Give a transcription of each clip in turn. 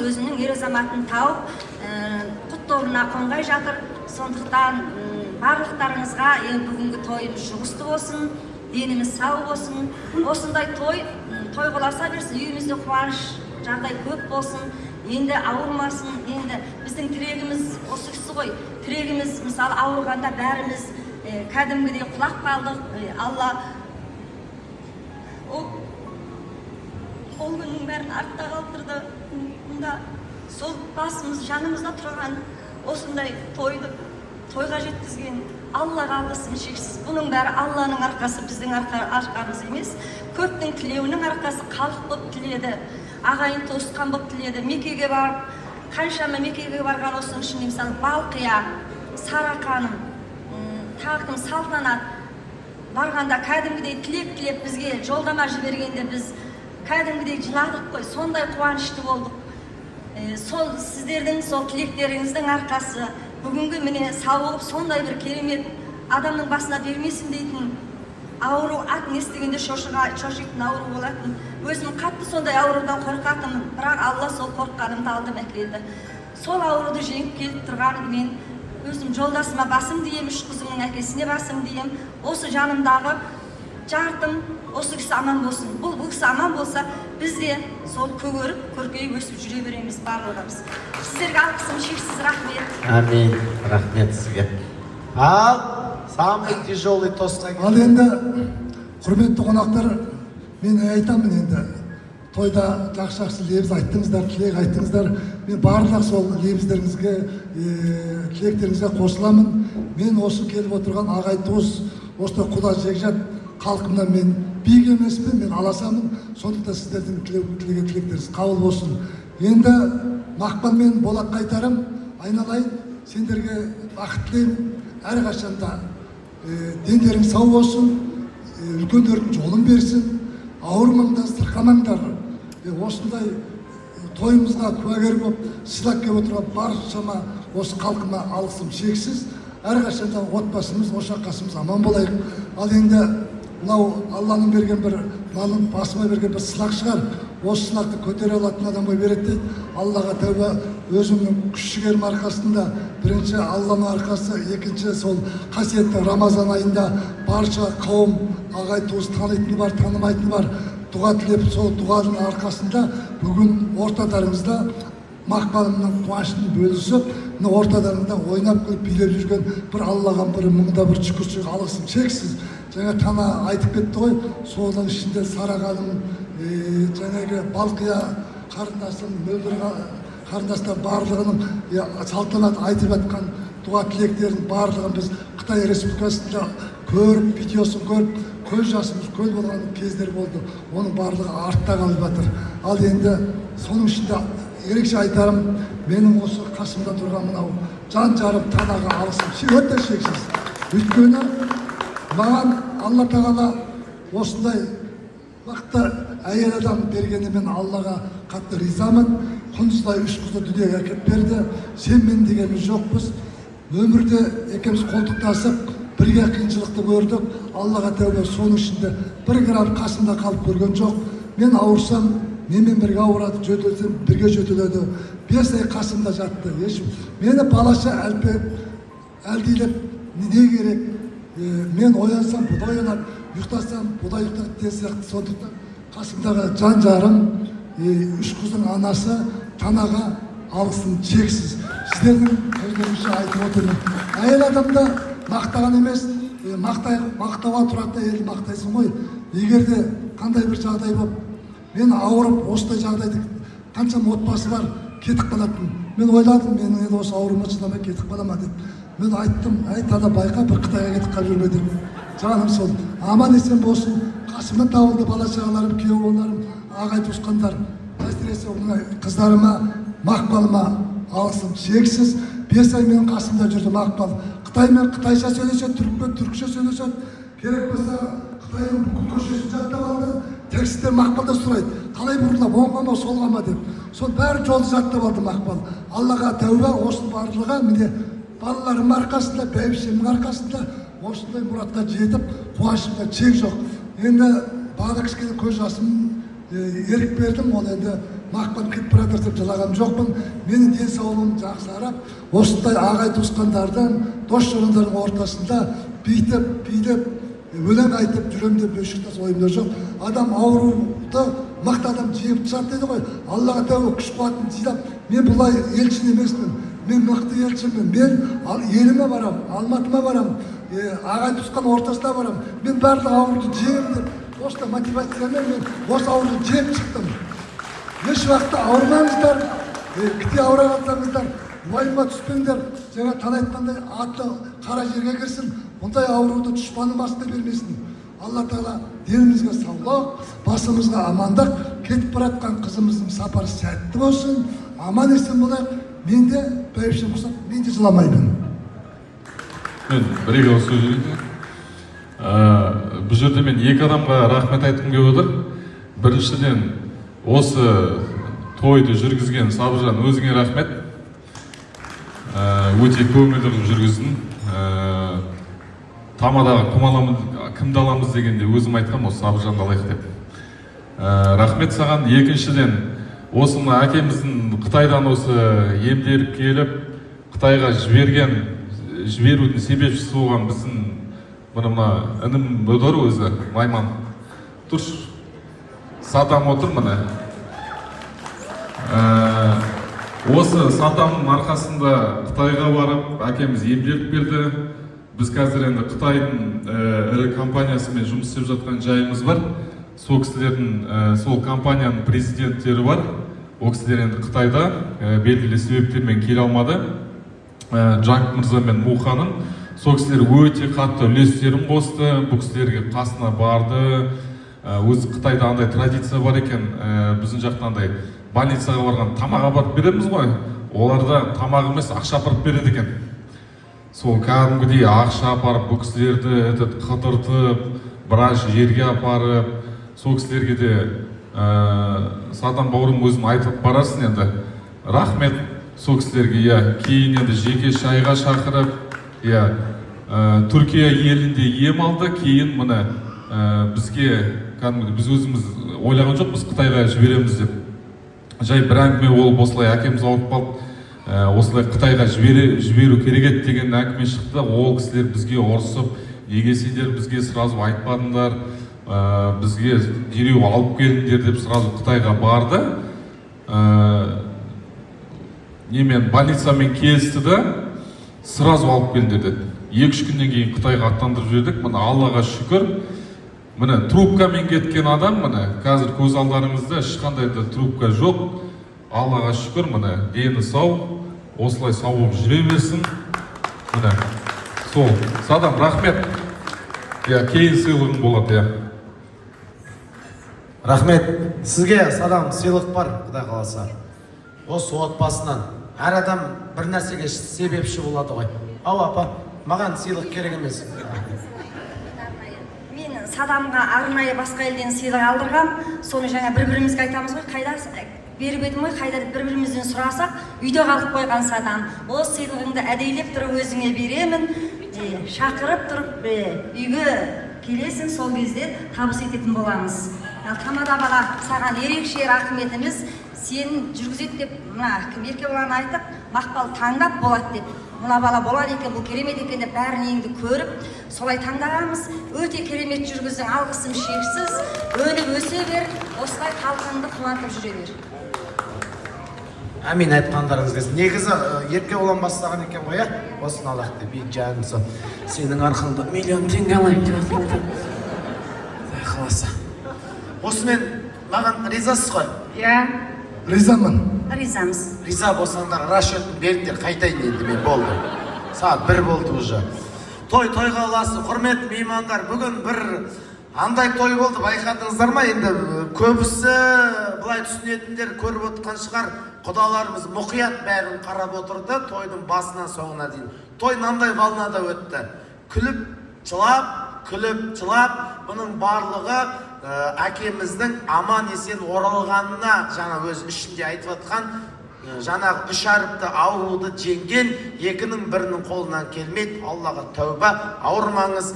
өзінің ер азаматын тауып құттықтауына қонғай жатыр. Сондықтан барлықтарыңызға бүгінгі тойымыз жұғысты болсын, деніміз сау болсын. Осындай той қыласа берсін, үйімізде қуаныш жағдай көп болсын. Енді ауырмасын. Енді біздің тірегіміз осы кісі ғой. Тірегіміз мысалы ауырғанда бәріміз кәдімгідей құлақ қалдық. Алла ол күннің бәрін артта қалдырды. Мұнда сол басымыз жанымызда тұрған осындай тойға жеткізген Аллаға алғысым шексіз. Бұның бәрі Алланың арқасы, біздің арқамыз емес. Көптің тілеуінің арқасы. Халық болып тіледі, ағайын туысқан болып тіледі. Меккеге барып, қаншама Меккеге барған осының ішінде мысалы Балқия, Сарақаным, Тақым, Салтанат барғанда кәдімгідей тілеп бізге жолдама жібергенде біз кәдімгідей жыладық қой. Сондай қуанышты болдық. Сол сіздердің сол тілектеріңіздің арқасы бүгінгі міне сауығып сондай бір керемет адамның басына бермесін дейтін ауру атын естігенде шошитын ауру болатын. Өзім қатты сондай аурудан қорқатынмын, бірақ Алла сол қорыққанымды алдым әкелді. Сол ауруды жеңіп келіп тұрған мен өзім жолдасыма басым дейім, 3 қызымның әкесіне басым дейім. Осы жанымдағы жартым осы кісі аман болсын. Бұл кісі аман болса, біз де сол көгеріп, көркейіп өсіп жүре береміз барлығымыз. Сіздерге алғысым шексіз, рахмет. Амин, рахмет сізге. Ал, самый тяжелый тостқа келді. Ал енді, құрметті қонақтар, мен айтамын енді, тойда жақсы лебіз айттыңыздар, тілек айттыңыздар. Мен барлық сол лебіздеріңізге, тілектеріңізге қосыламын. Мен осы келіп отырған ағай туыс, осы құда жекжат халқымнан мен биік емеспін, мен аласамын. Сондықтан сіздердің тілектеріңіз қабыл болсын. Енді Мақпал мен Болат қайтарым, айналайын, сендерге бақыт тілеймін. Әрқашанда дендерің сау болсын, үлкендердің жолын берсін, ауырмаңдар, сырқамаңдар. Осындай тойымызға куәгер болып, сыйлап келіп отырған баршама осы халқыма алғысым шексіз. Әрқашанда отбасымыз, ошақ-қасымыз аман болайық. Ал енді мынау Алланың берген бір малын басыма берген бір сылақ шығар. Осы сылақты көтере алатын адамға береді дейді. Аллаға тәуба, өзімнің күш-жігерім арқасында, бірінші Алланың арқасы, екінші сол қасиетті Рамазан айында барша қауым, ағай туыс танитыны бар, танымайтыны бар, дұға тілеп, сол дұғаның арқасында бүгін орталарыңызда Мақпалымның қуанышын бөлісіп, орталарында ойнап күліп билеп жүрген бір Аллаға бір мыңда бір шүкіршілік алғысым шексіз. Жаңа Тана айтып кетті ғой, соның ішінде Сарағаным, жаңағы Балқия қарындасым, Мөлдір қарындастар барлығының салтанат айтып жатқан дұға тілектерін барлығын біз Қытай Республикасында көріп, видеосын көріп, көз жасымыз көл болған кездер болды. Оның барлығы артта қалып жатыр. Ал енді соның ішінде ерекше айтарым, менің осы қасымда тұрған мынау жан жарым Танаға алғысым өте шексіз. Өйткені маған Алла Тағала осындай вақытта әйел адам бергені мен Аллаға қатты ризамын. Құндыздай 3 қызды дүниеге әкеліп берді. Сен мен дегеніміз жоқпыз. Өмірде екеуміз қолтықтасып, бірге қиыншылықты көрдік. Аллаға тәуба, соның ішінде 1 грамм қасында қалып көрген жоқ. Мен ауырсам, менімен бірге ауырады, жөтелсем бірге жөтеледі. 5 ай қасымда жатты. Мені балаша әлдейлеп, не керек? Мен оянсам, бұда оянар, ұйықтасам, бұда ұйықтар деген сияқты. Сондықтан қасымдағы жан жарым, 3 қыздың анасы Танаға алғысым шексіз. Сіздердің көздеріңізше айтып отырмын. Әйел адамда мақтаған емес, мақтауға тұрады, елді мақтайсың ғой. Егер де қандай бір жағдай болып, мен ауырып, осындай жағдайды қаншама отбасы бар, кетіп қалатын. Мен ойладым, менің енді осы ауырыма шыдамай кетіп қалама деп. Мен айттым, Тана байқа, бір Қытайға кетіп қалып жүрме деп. Жаным сол, аман есен болсын, қасымнан табылды бала-шағаларым, күйеу-балаларым, ағай туысқандар. Әсіресе қыздарыма, Мақпалыма алғысым шексіз. 5 ай менің қасымда жүрді Мақпал. Қытаймен қытайша сөйлеседі, түрікпен түрікше сөйлеседі. Керек болса Қытайдың бүкіл көшесін жаттап алды. Тексттер Мақпалда сұрайды, қалай бұрылап, оңға ма, солға ма деп. Сол бәрі жолды жаттап алды Мақпал. Аллаға тәуба, осының барлығы міне балаларым арқасында, бәйбішемнің арқасында осындай мұратқа жетіп, қуанышымда шек жоқ. Енді бағана кішкене көз жасым ерік бердім, ол енді мақпал кетіп бара жатыр деп жылаған жоқпын. Менің денсаулығым жақсарып, осындай ағай туысқандардың, дос жарандардың ортасында билеп, өлең айтып жүрем деп ешқашан ойымда жоқ. Адам ауруды мықты адам жеңіп шығады дейді ғой. Аллаға тәуба күш қуатын жинап, мен бұлай елшін емеспін. Мен мықты елшімін. Мен еліме барам, Алматыма барам, ағай туысқан ортасына барам. Мен барлық ауруды жеңем деп, осы мотивациямен мен осы ауруды жеңіп шықтым. Еш уақытта ауырмаңыздар, кіте ауыра қалсаңыздар, уайымға түспеңдер. Жаңа тан айтқандай аты қара жерге кірсін, ондай ауруды дұшпанның басына бермесін. Алла Тағала денімізге саулық, басымызға амандық, кетіп бара жатқан қызымыздың сапары сәтті болсын, аман есен болайық. Мен де бәйбішем ұқсап, мен де жыламаймын. Мен бір-екі ауыз сөз сөйлейін. Бұл жерде мен екі адамға рахмет айтқым келіп отыр. Біріншіден, осы тойды жүргізген Сабыржан, өзіңе рахмет. Өте көңілді қылып жүргіздің. Тамадағы кімді аламыз дегенде өзім айтқам, осы Сабыржанды алайық деп. Рахмет саған. Екіншіден, осы әкеміздің Қытайдан осы емделіп келіп, Қытайға жіберудің себепшісі болған біздің мына інім өдір өзі, Майман. Тұрш, Садам отыр міне. Осы Садамның арқасында Қытайға барып, әкеміз емделіп келді. Біз қазір енді Қытайдың ірі компаниясымен жұмыс істеп жатқан жайымыз бар. Сол кісілердің, сол компанияның президенттері бар. Ол кісілер енді Қытайда белгілі себептермен келе алмады. Джанг Мырза мен Му ханым. Сол кісілер өте қатты үлестерін қосты. Бұл кісілерге қасына барды. Өзі Қытайда андай традиция бар екен. Біздің жақта андай больницаға барған тамақ апарып береміз ғой. Оларда тамақ емес, ақша апарып береді екен. Сол кәдімгідей ақша апарып, бұл кісілерді қыдыртып, біраз жерге апарып, сол кісілерге де Садам бауырым өзім айтып барарсың енді. Рахмет сол кісілерге. Кейін енді жеке шайға шақырып, Түркия елінде ем алды. Кейін міне бізге, біз өзіміз ойлаған жоқ, біз Қытайға жібереміз деп. Жай бір әңгіме болып осылай әкеміз ауырып қалып, осылай Қытайға жіберу керек еді деген әңгіме шықты. Ол кісілер бізге ұрысып, неге сендер бізге сразу айтпадыңдар, бізге дереу алып келіңдер деп сразу Қытайға барды. Немен больницамен келісті да, сразу алып келіңдер деді. 2-3 күннен кейін Қытайға аттандырып жібердік. Міне Аллаға шүкір. Міне трубкамен кеткен адам, міне қазір көз алдарыңызда ешқандай да трубка жоқ. Аллаға шүкір, міне дені сау, осылай сау болып жүре берсін. Міне сол. Садам, рахмет. Кейін сыйлығың болады. Рахмет. Сізге Садам сыйлық бар, Құдай қаласа. Осы отбасынан әр адам бір нәрсеге себепші болады ғой. Ау апа, маған сыйлық керек емес. Мен Садамға арнайы басқа елден сыйлық алдырғам. Соны жаңа бір-бірімізге айтамыз ғой, қайда беріп едім ғой, қайда бір-бірімізден сұрасақ, үйде қалып қойған Садам. Осы сыйлығыңды әдейлеп тұрып өзіңе беремін, шақырып тұрып үйге келесің, сол кезде табыс ететін боламыз. Тамада бала, саған ерекше рахметіміз. Сен жүргізет деп, ерке баланы айтып, Мақпал таңдап болады деп. Мына бала болады екен, бұл керемет екен деп бәрін еңді көріп, солай таңдағанбыз. Өте керемет жүргіздің, алғысым шексіз. Өніп өсе бер, осылай халқыңды қуантып жүре бер. Әмин айтқандарыңыз келсін. Негізі ерке olan бастаған екен ғой, осыны алақ деп, жаным сол. Сенің арқаңда миллион теңге алайын деп жатыр. Қаласа. Осымен маған ризасыз ғой? Ризамын. Ризамыз. Риза болсаңдар, расчетін беріңдер, қайтайын енді мен болды. Сағат 1 болды уже. Той-той қаласы, құрмет меймандар, бүгін бір андай той болды, байқадыңыздар ма? Енді көбісі бұлай түсінетіндер көріп отқан шығар. Құдаларымыз мұқият бәрін қарап отырды, тойдың басынан соңына дейін. Той нандай волнада өтті. Күліп, жылап, бұның барлығы әкеміздің аман есен оралғанына жаңа өз ішінде айтып атқан жаңағы үш әріпті ауруды жеңген, екінің бірінің қолынан келмейді. Аллаға тәуба, ауырмаңыз.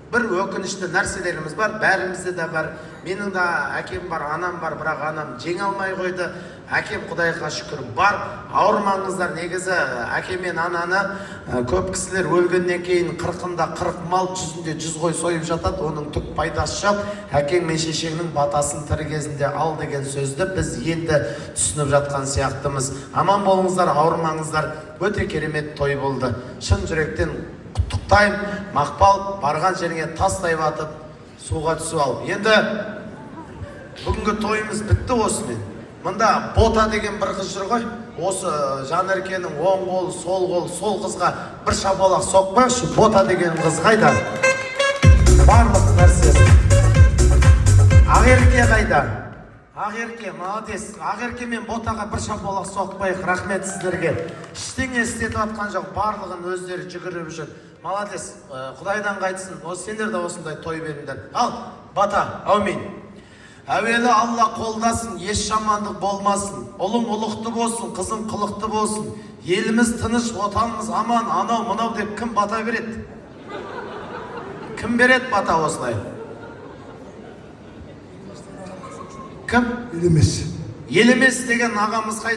Бір өкінішті нәрселеріміз бар, бәрімізде де бар. Менің де әкем бар, анам бар, бірақ анам жеңе алмай қойды. Әкем Құдайға шүкір бар. Ауырмаңыздар. Негізі әкем мен ананы көп кісілер өлгеннен кейін 40-ында 40 мал, 100-інде 100 қой сойып жатады. Оның түк пайдасы жоқ. Әкең мен шешеңнің батасын тірі кезінде ал деген сөзді біз енді түсініп жатқан сияқтымыз. Аман болыңыздар, ауырмаңыздар. Өте керемет той болды. Шын жүректен құттықтаймын. Мақпал, барған жеріңе тастай батып, суға түсіп ал. Енді бүгінгі тойымыз бітті осымен. Мында Бота деген бір қыз жүр ғой. Осы Жанеркенің оң қолы, сол қолы, сол қызға бір шапалақ соқпайықшы. Бота деген қыз қайда? Барлық нәрсесі. Ақерке қайда? Ақерке, молодец. Ақерке мен Ботаға бір шапалақ соқпайық. Рахмет сіздерге. Ештеңе істетіп атқан жоқ. Барлығын өздері жүгіріп жүр. Молодец. Құдайдан қайтсын. Сендер де осындай той беріңдер. Ал, Бата, әумин. Әуелі Алла қолдасын, еш жамандық болмасын. Ұлың ұлықты болсын, қызың қылықты болсын. Еліміз тыныш, отанымыз аман, анау мынау деп кім бата береді? Кім береді бата осылай? Кім? Елемес. Елемес деген ағамыз қайда?